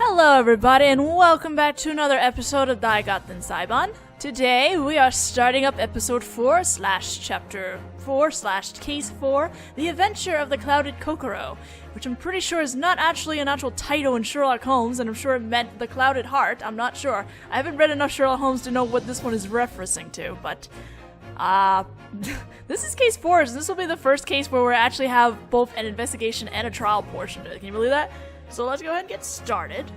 Hello everybody and welcome back to another episode of Dai Gyakuten Saiban. Today we are starting up episode 4/chapter 4/case 4, The Adventure of the Clouded Kokoro, which I'm pretty sure is not actually an actual title in Sherlock Holmes, and I'm sure it meant the Clouded Heart. I'm not sure. I haven't read enough Sherlock Holmes to know what this one is referencing to, but this is case 4, so this will be the first case where we actually have both an investigation and a trial portion to it. Can you believe that? So let's go ahead and get started. "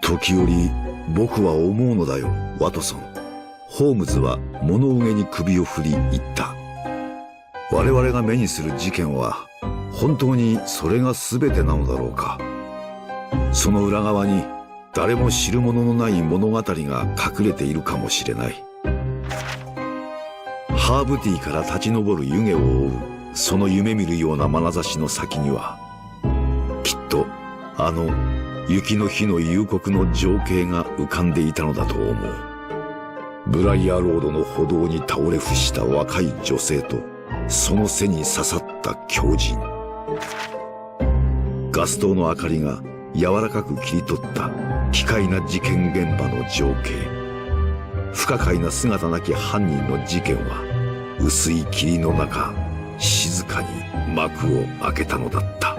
時折僕は思うのだよ、ワトソン。ホームズは物憂げに首を振り言った。我々が目にする事件は本当にそれが全てなのだろうか。その裏側に誰も知るもののない物語が隠れているかもしれない。ハーブティーから立ち上る湯気を追うその夢見るような眼差しの先には、きっとあの雪の日の夕刻の情景が浮かんでいたのだと思う。ブライアロードの歩道に倒れ伏した若い女性と、その背に刺さった狂人。ガス灯の明かりが柔らかく切り取った奇怪な事件現場の情景。不可解な姿なき犯人の事件は、薄い霧の中、静かに幕を開けたのだった。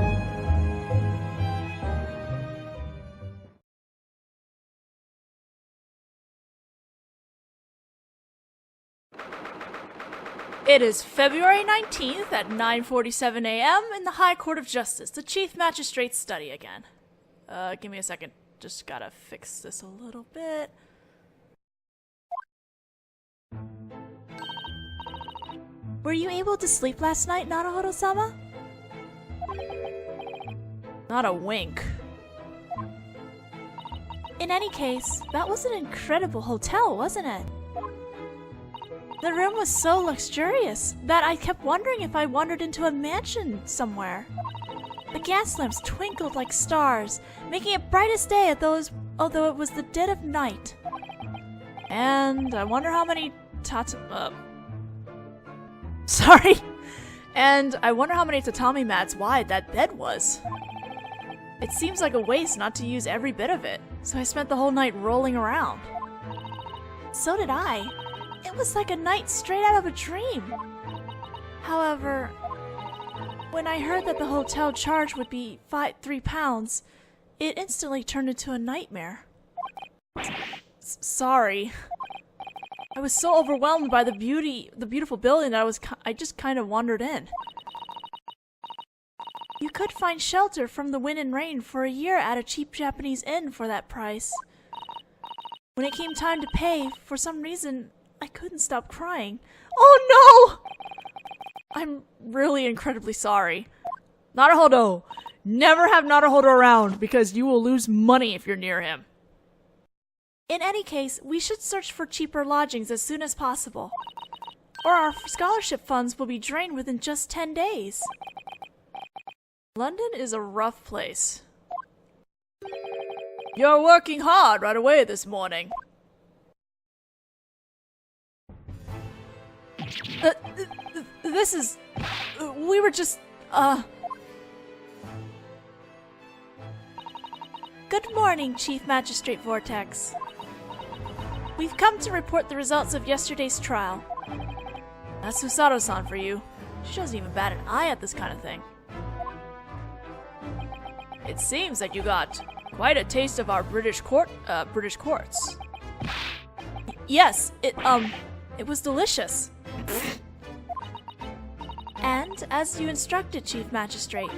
It is February 19th at 9:47 a.m. in the High Court of Justice, the Chief Magistrate's study again. Give me a second. Just gotta fix this a little bit. Were you able to sleep last night, Naruhodō-sama? Not a wink. In any case, that was an incredible hotel, wasn't it? The room was so luxurious that I kept wondering if I wandered into a mansion somewhere. The gas lamps twinkled like stars, making it bright as day although it was the dead of night. And I wonder how many And I wonder how many tatami mats wide that bed was. It seems like a waste not to use every bit of it, so I spent the whole night rolling around. So did I. It was like a night straight out of a dream. However, when I heard that the hotel charge would be £3, it instantly turned into a nightmare. Sorry. I was so overwhelmed by the beautiful building that I just kind of wandered in. You could find shelter from the wind and rain for a year at a cheap Japanese inn for that price. When it came time to pay, for some reason, I couldn't stop crying. Oh no! I'm really incredibly sorry. Naruhodō! Never have Naruhodō around, because you will lose money if you're near him. In any case, we should search for cheaper lodgings as soon as possible, or our scholarship funds will be drained within just 10 days. London is a rough place. You're working hard right away this morning. This is... We were just, Good morning, Chief Magistrate Vortex. We've come to report the results of yesterday's trial. That's Susato-san for you. She doesn't even bat an eye at this kind of thing. It seems that you got quite a taste of our British courts. Yes, it was delicious. And, as you instructed, Chief Magistrate,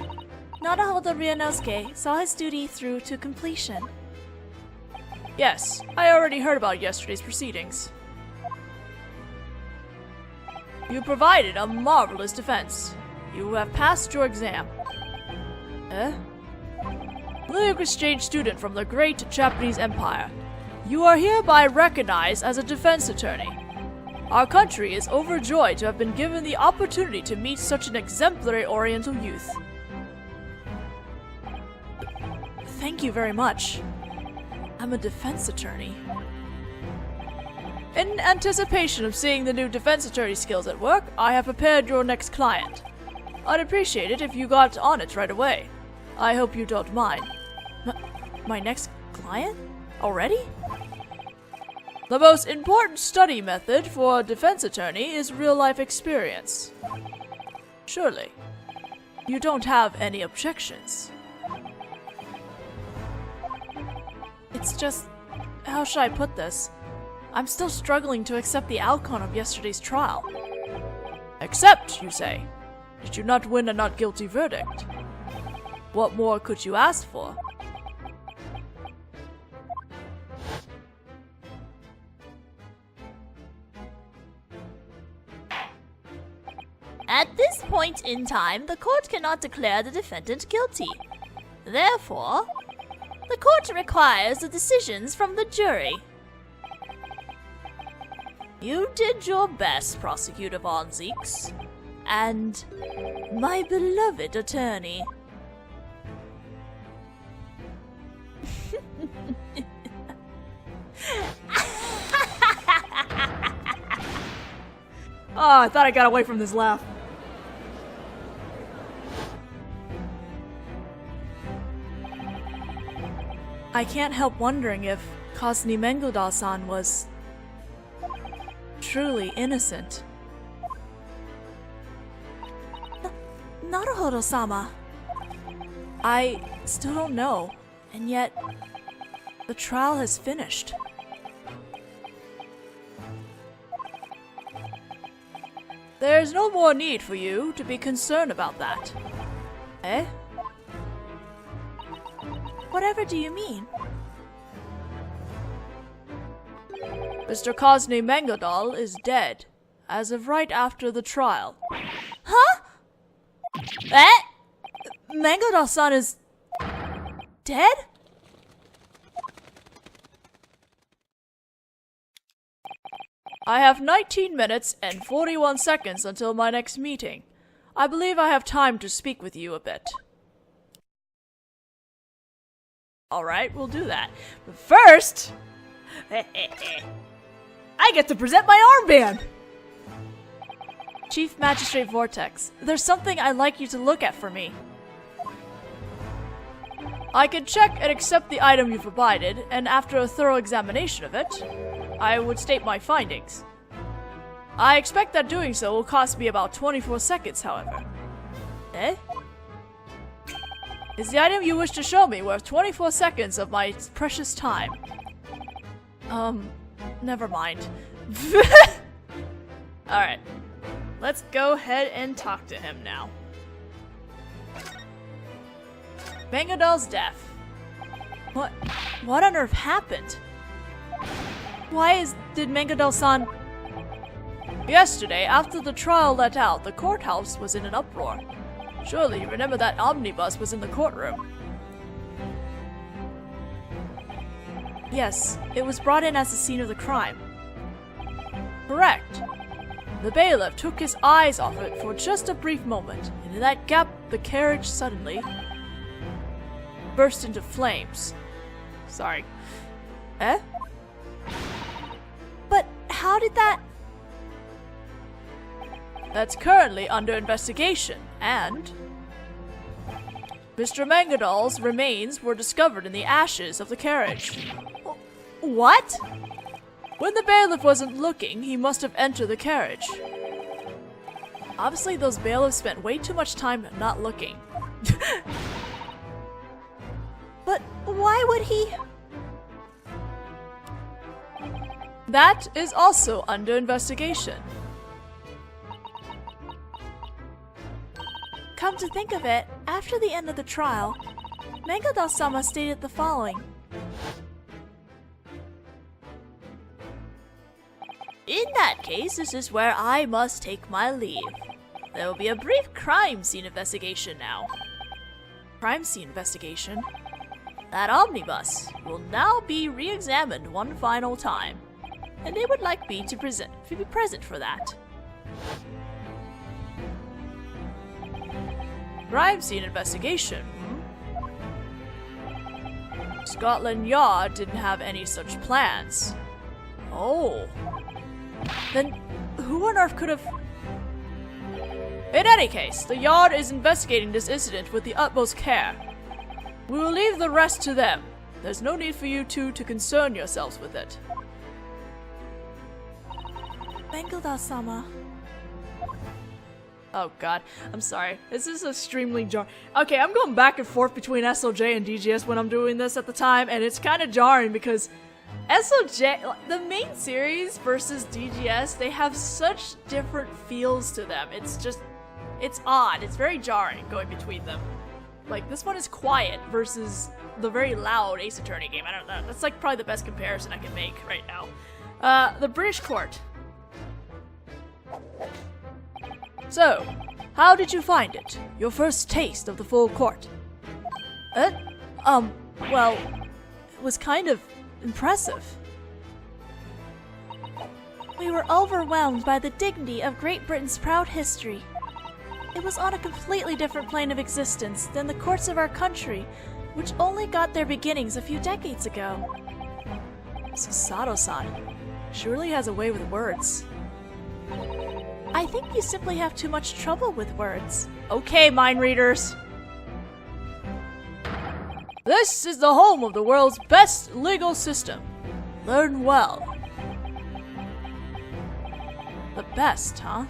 Naruhodō Ryūnosuke saw his duty through to completion. Yes, I already heard about yesterday's proceedings. You provided a marvelous defense. You have passed your exam. Political exchange student from the great Japanese Empire. You are hereby recognized as a defense attorney. Our country is overjoyed to have been given the opportunity to meet such an exemplary Oriental youth. Thank you very much. I'm a defense attorney. In anticipation of seeing the new defense attorney skills at work, I have prepared your next client. I'd appreciate it if you got on it right away. I hope you don't mind. My next client? Already? The most important study method for a defense attorney is real-life experience. Surely, you don't have any objections. It's just... how should I put this? I'm still struggling to accept the outcome of yesterday's trial. Accept, you say? Did you not win a not guilty verdict? What more could you ask for? At this point in time, the court cannot declare the defendant guilty. Therefore, the court requires the decisions from the jury. You did your best, Prosecutor Von Zeeks, and my beloved attorney. Oh, I thought I got away from this laugh. I can't help wondering if Kazumi Mengoda-san was truly innocent. Naruhodō-sama. I still don't know, and yet the trial has finished. There's no more need for you to be concerned about that. Eh? Whatever do you mean? Mr. Kazumi Mengoda is dead, as of right after the trial. Huh? Eh? Mengoda-san is... dead? I have 19 minutes and 41 seconds until my next meeting. I believe I have time to speak with you a bit. Alright, we'll do that. But first... I get to present my armband! Chief Magistrate Vortex, there's something I'd like you to look at for me. I can check and accept the item you provided, and after a thorough examination of it, I would state my findings. I expect that doing so will cost me about 24 seconds, however. Eh? Is the item you wish to show me worth 24 seconds of my precious time? Never mind. Alright. Let's go ahead and talk to him now. Mengoda's death. What on earth happened? Did Mengoda-san... Yesterday, after the trial let out, the courthouse was in an uproar. Surely you remember that omnibus was in the courtroom. Yes, it was brought in as the scene of the crime. Correct. The bailiff took his eyes off it for just a brief moment, and in that gap, the carriage suddenly burst into flames. Sorry. Eh? But how did that... That's currently under investigation, and... Mr. Mengoda's remains were discovered in the ashes of the carriage. What? When the bailiff wasn't looking, he must have entered the carriage. Obviously, those bailiffs spent way too much time not looking. But why would he... That is also under investigation. Come to think of it, after the end of the trial, Mengoda-sama stated the following. In that case, this is where I must take my leave. There will be a brief crime scene investigation now. Crime scene investigation? That omnibus will now be re-examined one final time, and they would like me to be present for that. Crime scene investigation, Scotland Yard didn't have any such plans. Oh. Then who on earth could have... In any case, the Yard is investigating this incident with the utmost care. We will leave the rest to them. There's no need for you two to concern yourselves with it. Bengalda-sama. Oh god, I'm sorry. This is extremely jarring. Okay, I'm going back and forth between SOJ and DGS when I'm doing this at the time, and it's kind of jarring because SOJ, the main series versus DGS, they have such different feels to them. It's just, it's odd. It's very jarring going between them. Like, this one is quiet versus the very loud Ace Attorney game. I don't know. That's like probably the best comparison I can make right now. The British court. So, how did you find it? Your first taste of the full court? Well, it was kind of impressive. We were overwhelmed by the dignity of Great Britain's proud history. It was on a completely different plane of existence than the courts of our country, which only got their beginnings a few decades ago. Sato-san surely has a way with words. I think you simply have too much trouble with words. Okay, mind readers. This is the home of the world's best legal system. Learn well. The best, huh?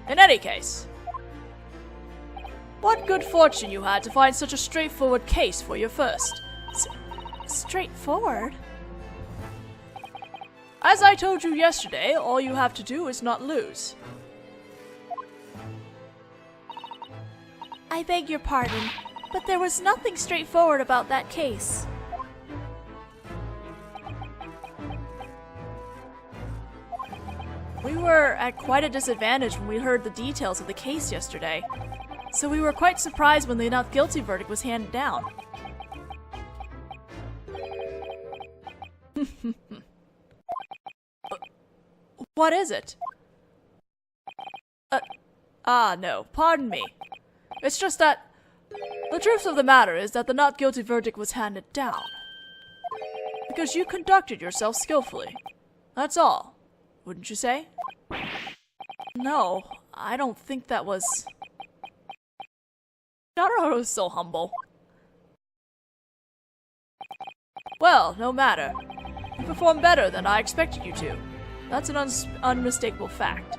In any case, what good fortune you had to find such a straightforward case for your first. Straightforward? As I told you yesterday, all you have to do is not lose. I beg your pardon, but there was nothing straightforward about that case. We were at quite a disadvantage when we heard the details of the case yesterday, so we were quite surprised when the not guilty verdict was handed down. What is it? No, pardon me. It's just that the truth of the matter is that the not guilty verdict was handed down. Because you conducted yourself skillfully. That's all. Wouldn't you say? No, I don't think that was... Naruhodō is so humble. Well, no matter. You performed better than I expected you to. That's an unmistakable fact.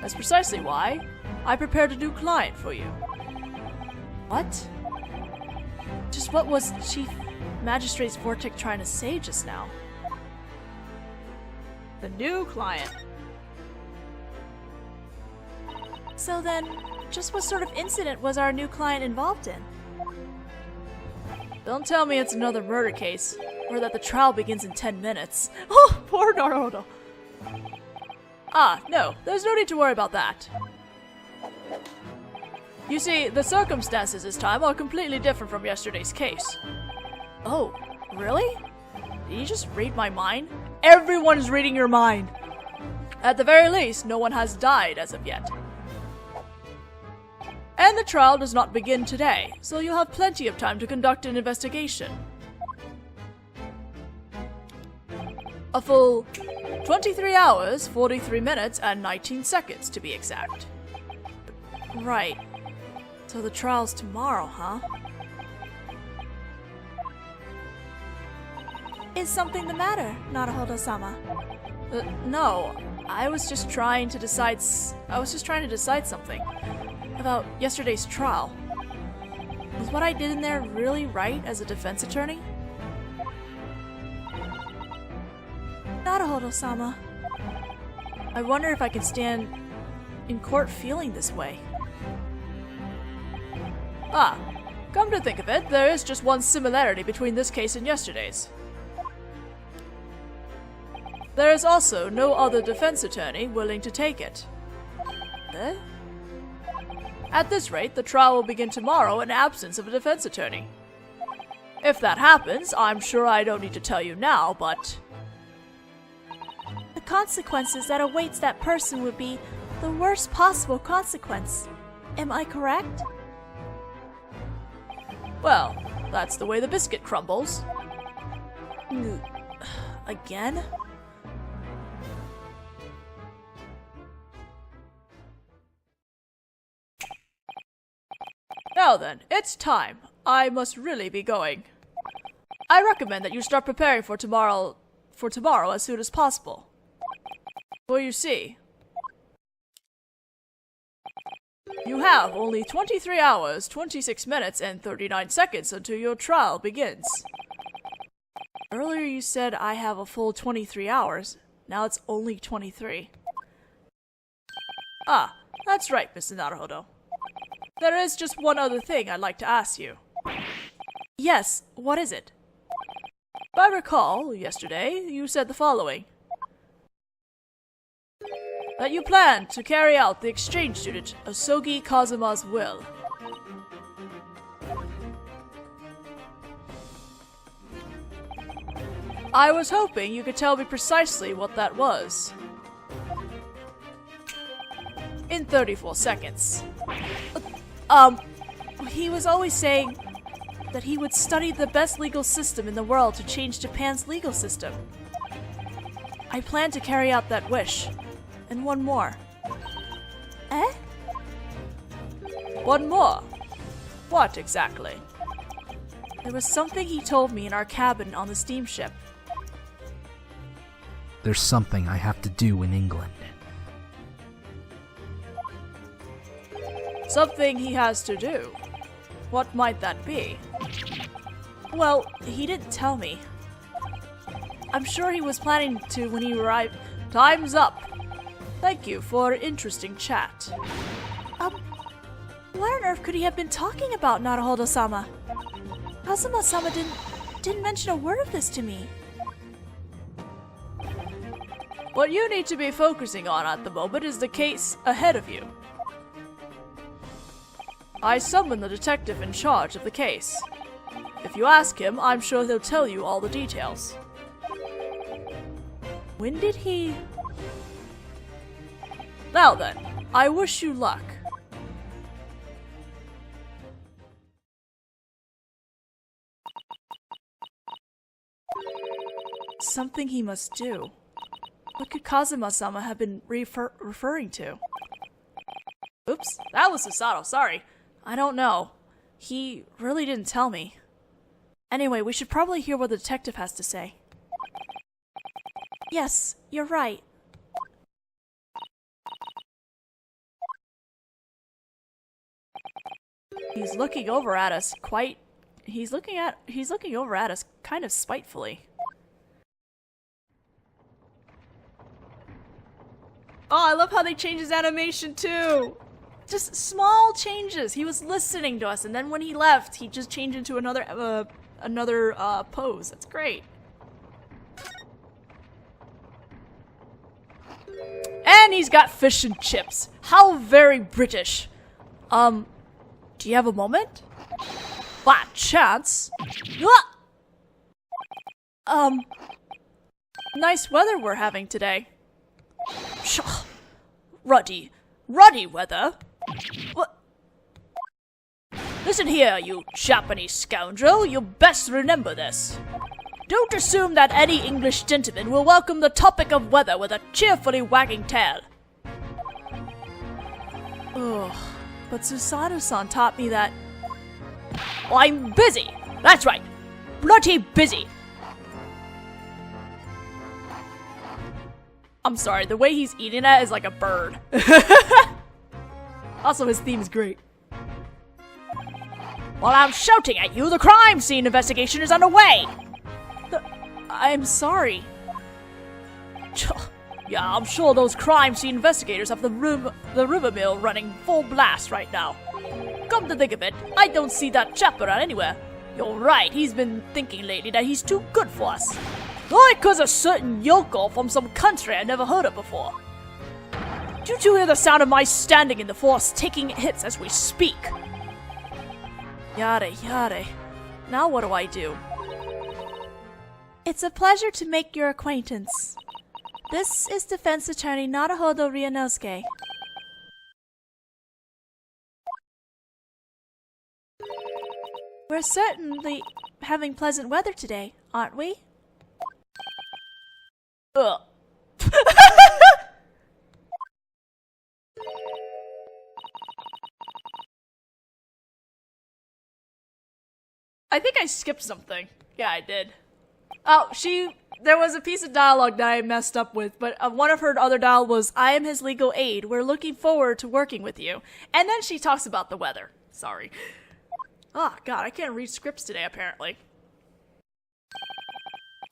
That's precisely why I prepared a new client for you. What? Just what was Chief Magistrate Vortek trying to say just now? The new client. So then, just what sort of incident was our new client involved in? Don't tell me it's another murder case, or that the trial begins in 10 minutes. Oh, poor Naruhodō. No, there's no need to worry about that. You see, the circumstances this time are completely different from yesterday's case. Oh, really? Did you just read my mind? Everyone is reading your mind! At the very least, no one has died as of yet. And the trial does not begin today, so you'll have plenty of time to conduct an investigation. A full 23 hours, 43 minutes, and 19 seconds to be exact. Right. So the trial's tomorrow, huh? Is something the matter, Naruhodō-sama? No. I was just trying to decide something. About yesterday's trial. Was what I did in there really right as a defense attorney? Naruhodō-sama. I wonder if I can stand in court feeling this way. Come to think of it, there is just one similarity between this case and yesterday's. There is also no other defense attorney willing to take it. Eh? At this rate, the trial will begin tomorrow in absence of a defense attorney. If that happens, I'm sure I don't need to tell you now, but... The consequences that awaits that person would be the worst possible consequence. Am I correct? Well, that's the way the biscuit crumbles. Again? Now then, it's time. I must really be going. I recommend that you start preparing for tomorrow as soon as possible. For you see, you have only 23 hours, 26 minutes, and 39 seconds until your trial begins. Earlier you said I have a full 23 hours. Now it's only 23. Ah, that's right, Mr. Naruhodō. There is just one other thing I'd like to ask you. Yes, what is it? If I recall, yesterday, you said the following. That you plan to carry out the exchange student Asogi Kazuma's will. I was hoping you could tell me precisely what that was. In 34 seconds. He was always saying that he would study the best legal system in the world to change Japan's legal system. I plan to carry out that wish. And one more. Eh? One more? What exactly? There was something he told me in our cabin on the steamship. There's something I have to do in England. Something he has to do? What might that be? Well, he didn't tell me. I'm sure he was planning to when he arrived. Time's up! Thank you for an interesting chat. What on earth could he have been talking about, Naruhodō-sama? Kazuma-sama didn't mention a word of this to me. What you need to be focusing on at the moment is the case ahead of you. I summoned the detective in charge of the case. If you ask him, I'm sure he'll tell you all the details. When did he... Now then, I wish you luck. Something he must do. What could Kazuma-sama have been referring to? Oops, that was Susato, sorry. I don't know. He really didn't tell me. Anyway, we should probably hear what the detective has to say. Yes, you're right. He's looking over at us quite... He's looking over at us kind of spitefully. Oh, I love how they change his animation too! Just small changes. He was listening to us, and then when he left, he just changed into another pose. That's great. And he's got fish and chips. How very British. Do you have a moment? By chance? Nice weather we're having today. Ruddy weather? What? Listen here, you Japanese scoundrel, you best remember this. Don't assume that any English gentleman will welcome the topic of weather with a cheerfully wagging tail. Ugh, but Susato-san taught me that... I'm busy! That's right! Bloody busy! I'm sorry, the way he's eating that is like a bird. Also, his theme is great. While I'm shouting at you, the crime scene investigation is underway! I'm sorry. Yeah, I'm sure those crime scene investigators have the rumor mill running full blast right now. Come to think of it, I don't see that chap around anywhere. You're right, he's been thinking lately that he's too good for us. Like 'cause a certain yokel from some country I never heard of before. Did you hear the sound of my standing in the force taking hits as we speak? Yare. Now what do I do? It's a pleasure to make your acquaintance. This is defense attorney Naruhodō Ryūnosuke. We're certainly having pleasant weather today, aren't we? Ugh. I think I skipped something. Yeah, I did. Oh, there was a piece of dialogue that I messed up with, but one of her other dialogue was, I am his legal aid. We're looking forward to working with you. And then she talks about the weather. Sorry. Oh, God, I can't read scripts today, apparently.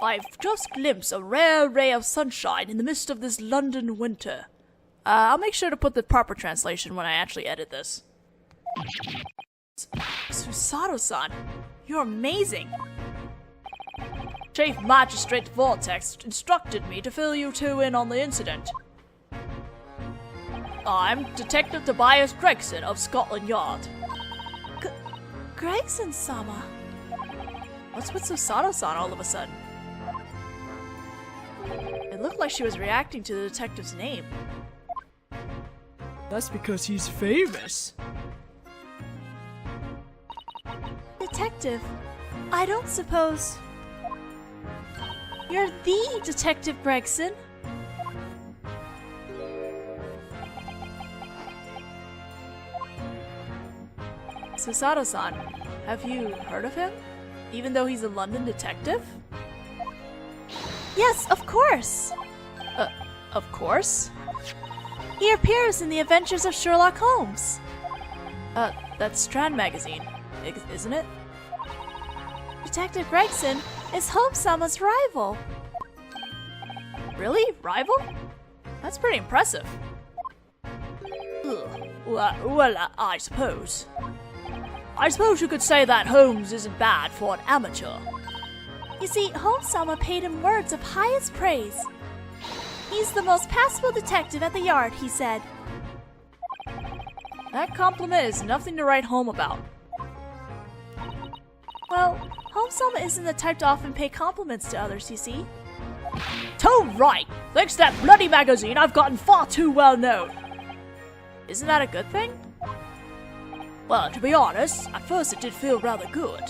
I've just glimpsed a rare ray of sunshine in the midst of this London winter. I'll make sure to put the proper translation when I actually edit this. Susato-san, you're amazing. Chief Magistrate Vortex instructed me to fill you two in on the incident. I'm Detective Tobias Gregson of Scotland Yard. Gregson-sama. What's with Susato-san all of a sudden? It looked like she was reacting to the detective's name. That's because he's famous. Detective, I don't suppose... You're the Detective Gregson. Susato-san, have you heard of him? Even though he's a London detective? Yes, of course. Of course? He appears in The Adventures of Sherlock Holmes. That's Strand Magazine, isn't it? Detective Gregson is Holmes-sama's rival. Really? Rival? That's pretty impressive. Well, I suppose. I suppose you could say that Holmes isn't bad for an amateur. You see, Holmes-sama paid him words of highest praise. He's the most passable detective at the yard, he said. That compliment is nothing to write home about. Well, Holmes-sama isn't the type to often pay compliments to others, you see. Too right! Thanks to that bloody magazine, I've gotten far too well known. Isn't that a good thing? Well, to be honest, at first it did feel rather good.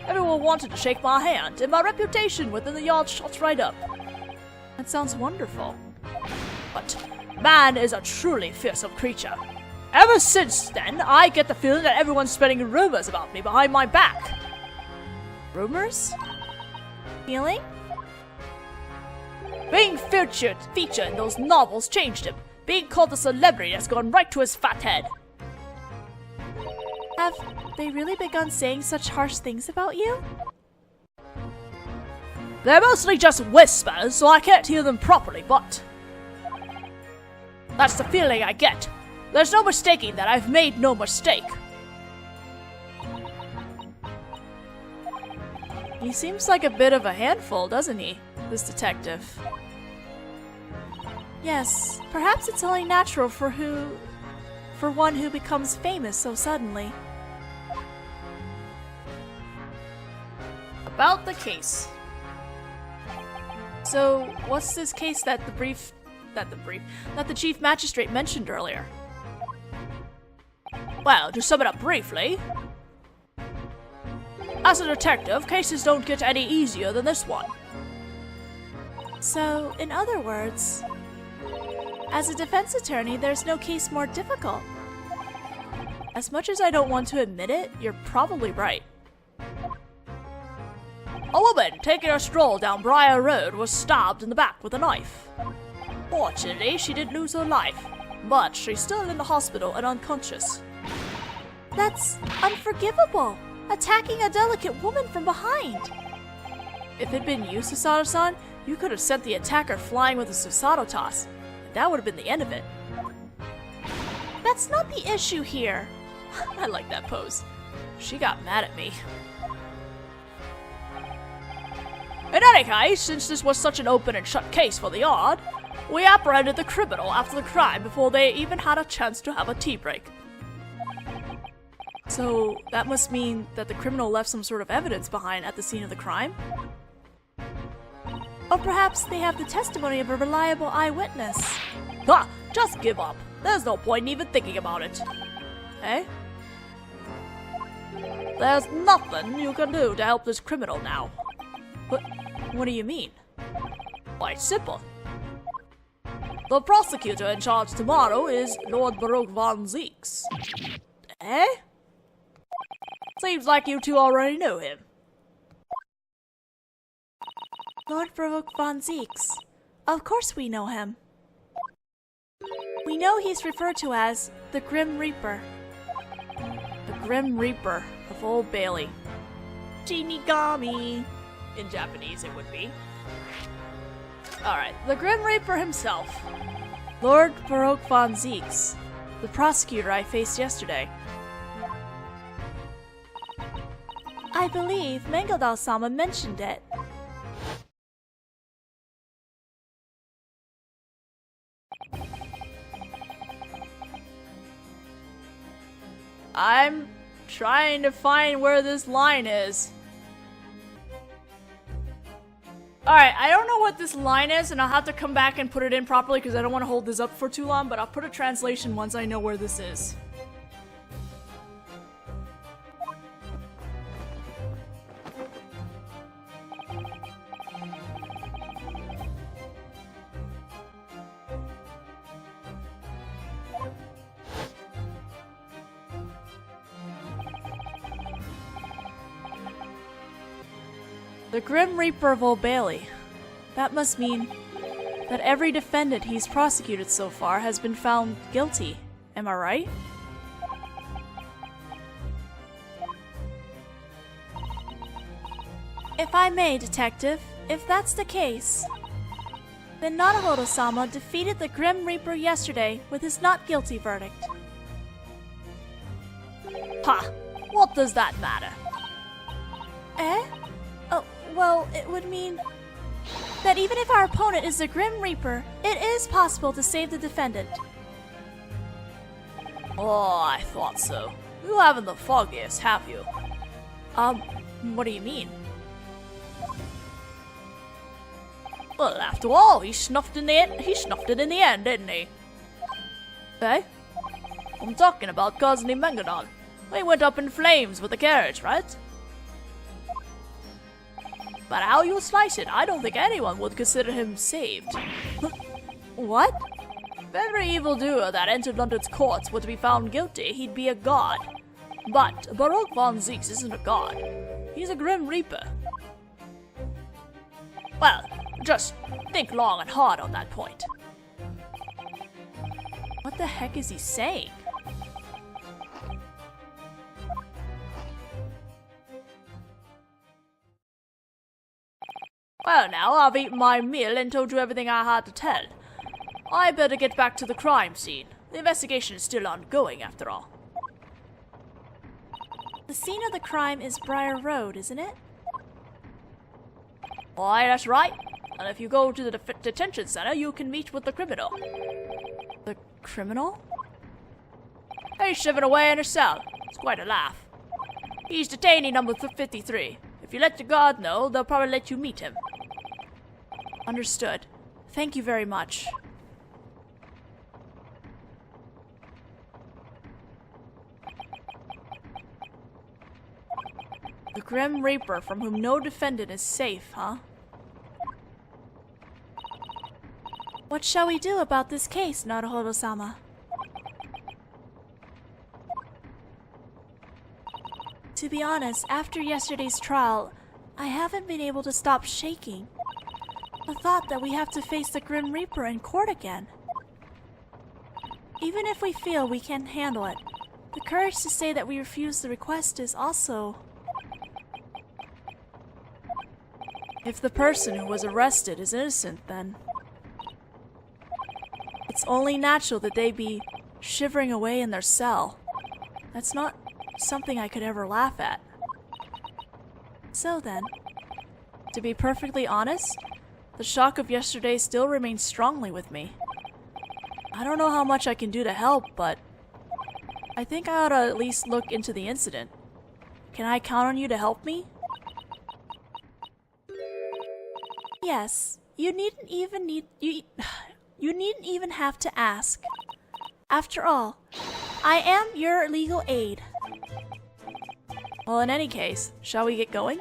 Everyone wanted to shake my hand, and my reputation within the yard shot right up. That sounds wonderful. But man is a truly fearsome creature. Ever since then, I get the feeling that everyone's spreading rumors about me behind my back. Rumors? Feeling? Being featured in those novels changed him. Being called a celebrity has gone right to his fat head. Have they really begun saying such harsh things about you? They're mostly just whispers, so I can't hear them properly, but... that's the feeling I get. There's no mistaking that I've made no mistake. He seems like a bit of a handful, doesn't he, this detective? Yes, perhaps it's only natural for one who becomes famous so suddenly. About the case. So, what's this case that the chief magistrate mentioned earlier? Well, to sum it up briefly, as a detective, cases don't get any easier than this one. So, in other words, as a defense attorney, there's no case more difficult. As much as I don't want to admit it, you're probably right. A woman taking a stroll down Briar Road was stabbed in the back with a knife. Fortunately, she didn't lose her life, but she's still in the hospital and unconscious. That's unforgivable! Attacking a delicate woman from behind! If it'd been you, Susato-san, you could have sent the attacker flying with a Susato toss. That would have been the end of it. That's not the issue here. I like that pose. She got mad at me. In any case, since this was such an open and shut case for the yard, we apprehended the criminal after the crime before they even had a chance to have a tea break. So, that must mean that the criminal left some sort of evidence behind at the scene of the crime? Or perhaps they have the testimony of a reliable eyewitness. Ha! Just give up. There's no point in even thinking about it. Eh? There's nothing you can do to help this criminal now. What do you mean? Quite simple. The prosecutor in charge tomorrow is Lord Baruch von Zeeks. Eh? Seems like you two already knew him. Lord Baruch von Zieks. Of course we know him. We know he's referred to as the Grim Reaper. The Grim Reaper of Old Bailey. Shinigami. In Japanese it would be. Alright, the Grim Reaper himself. Lord Baruch von Zieks, the prosecutor I faced yesterday. I believe Mangeldal-sama mentioned it. I'm trying to find where this line is. Alright, I don't know what this line is, and I'll have to come back and put it in properly because I don't want to hold this up for too long, but I'll put a translation once I know where this is. The Grim Reaper of Old Bailey. That must mean that every defendant he's prosecuted so far has been found guilty. Am I right? If I may, Detective, if that's the case, then Naruhodō-sama defeated the Grim Reaper yesterday with his not guilty verdict. Ha! What does that matter? Eh? Oh, well, it would mean that even if our opponent is the Grim Reaper, it is possible to save the defendant. Oh, I thought so. You haven't the foggiest, have you? What do you mean? Well, after all, he snuffed it in the end, didn't he? Eh? I'm talking about Cousin Mangeldal. He went up in flames with the carriage, right? But how you slice it, I don't think anyone would consider him saved. What? If every evildoer that entered London's courts were to be found guilty, he'd be a god. But Baruch von Zieks isn't a god. He's a Grim Reaper. Well, just think long and hard on that point. What the heck is he saying? Well now, I've eaten my meal and told you everything I had to tell. I better get back to the crime scene. The investigation is still ongoing, after all. The scene of the crime is Briar Road, isn't it? Why, that's right. And if you go to the detention center, you can meet with the criminal. The criminal? He's shivering away in his cell. It's quite a laugh. He's detainee number 53. If you let the guard know, they'll probably let you meet him. Understood. Thank you very much. The Grim Reaper from whom no defendant is safe, huh? What shall we do about this case, Naruhodō-sama? To be honest, after yesterday's trial, I haven't been able to stop shaking. The thought that we have to face the Grim Reaper in court again. Even if we feel we can handle it, the courage to say that we refuse the request is also... If the person who was arrested is innocent, then... it's only natural that they be shivering away in their cell. That's not something I could ever laugh at. So then, to be perfectly honest, the shock of yesterday still remains strongly with me. I don't know how much I can do to help, but I think I ought to at least look into the incident. Can I count on you to help me? yes, you needn't even have to ask. After all, I am your legal aid. Well, in any case, shall we get going?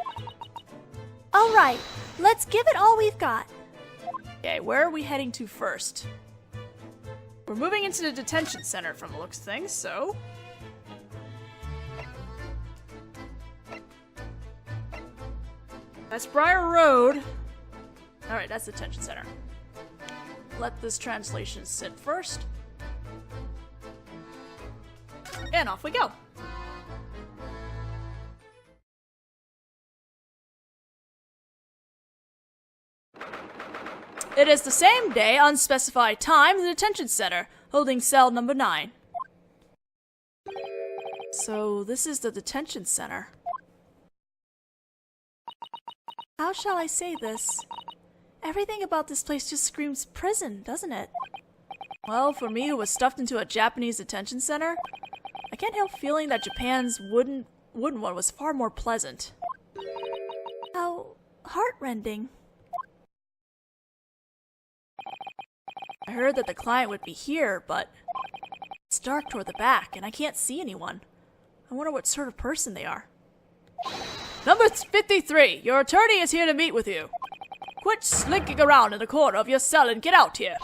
All right, let's give it all we've got. Okay, where are we heading to first? We're moving into the detention center from the looks of things, so... That's Briar Road. Alright, that's the detention center. Let this translation sit first. And off we go. It is the same day, unspecified time, in the detention center, holding cell number 9. So, this is the detention center. How shall I say this? Everything about this place just screams prison, doesn't it? Well, for me who was stuffed into a Japanese detention center, I can't help feeling that Japan's wooden one was far more pleasant. How heartrending. I heard that the client would be here, but it's dark toward the back, and I can't see anyone. I wonder what sort of person they are. Number 53, your attorney is here to meet with you. Quit slinking around in the corner of your cell and get out here.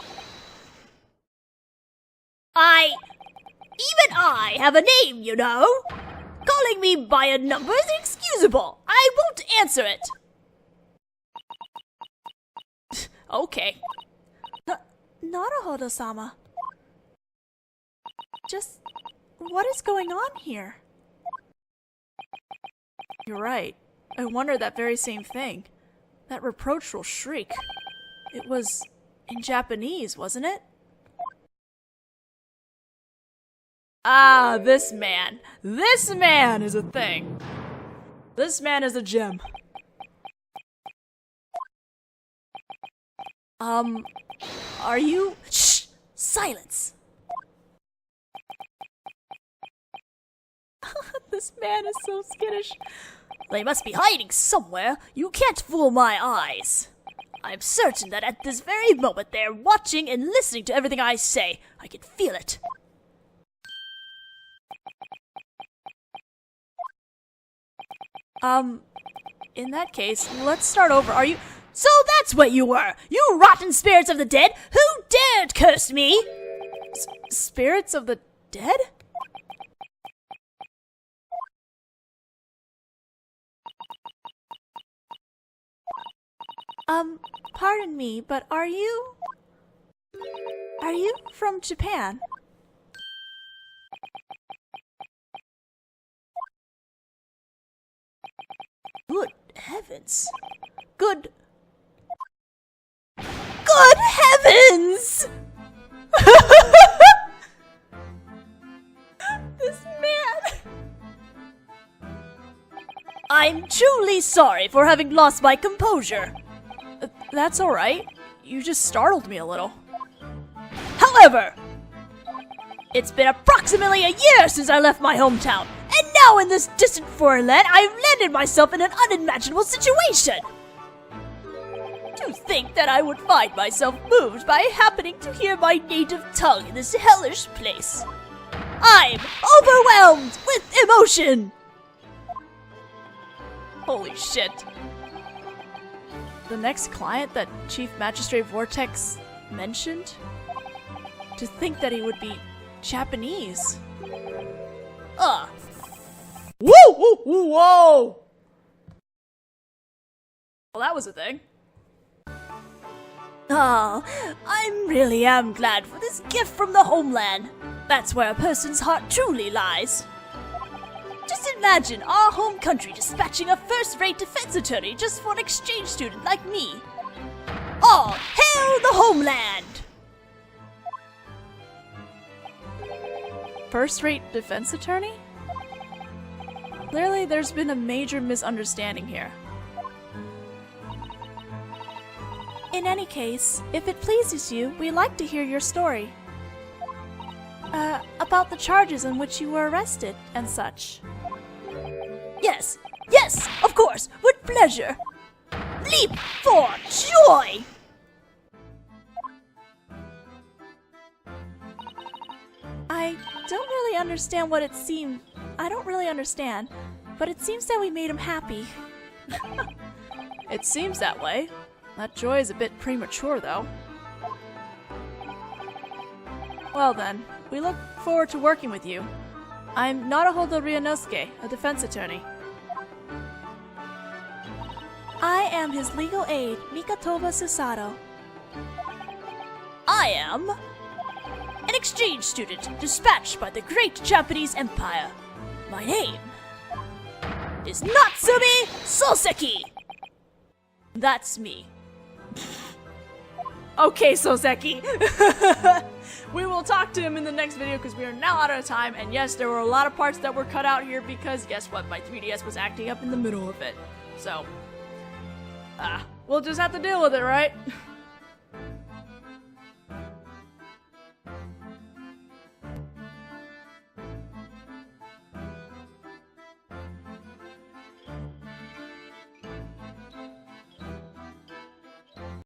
Even I have a name, you know. Calling me by a number is inexcusable. I won't answer it. Okay. Naruhodō-sama. Just, what is going on here? You're right. I wondered that very same thing. That reproachful shriek. It was in Japanese, wasn't it? Ah, this man. This man is a thing. This man is a gem. Are you— Shh! Silence! This man is so skittish. They must be hiding somewhere. You can't fool my eyes. I'm certain that at this very moment they're watching and listening to everything I say. I can feel it. In that case, let's start over. Are you— So that's what you were! You rotten spirits of the dead! Who dared curse me? Spirits of the dead? Pardon me, but are you from Japan? Good heavens. Good heavens! This man! I'm truly sorry for having lost my composure. That's alright. You just startled me a little. However, it's been approximately a year since I left my hometown, and now in this distant foreign land, I've landed myself in an unimaginable situation. To think that I would find myself moved by happening to hear my native tongue in this hellish place. I'm overwhelmed with emotion. Holy shit. The next client that Chief Magistrate Vortex mentioned? To think that he would be Japanese. Whoa, whoa, whoa! Well, that was a thing. Oh, I really am glad for this gift from the homeland. That's where a person's heart truly lies. Just imagine our home country dispatching a first-rate defense attorney just for an exchange student like me. All hail the homeland! First-rate defense attorney? Clearly, there's been a major misunderstanding here. In any case, if it pleases you, we'd like to hear your story. About the charges on which you were arrested and such. Yes, of course, with pleasure. Leap for joy! I don't really understand what it seemed. I don't really understand, but it seems that we made him happy. It seems that way. That joy is a bit premature, though. Well then, we look forward to working with you. I'm Naruhodō Ryūnosuke, a defense attorney. I am his legal aid, Mikatoba Susato. I am an exchange student dispatched by the great Japanese Empire. My name is Natsumi Soseki. That's me. Okay, Soseki. We will talk to him in the next video because we are now out of time. And yes, there were a lot of parts that were cut out here because guess what? My 3DS was acting up in the middle of it. So, we'll just have to deal with it, right?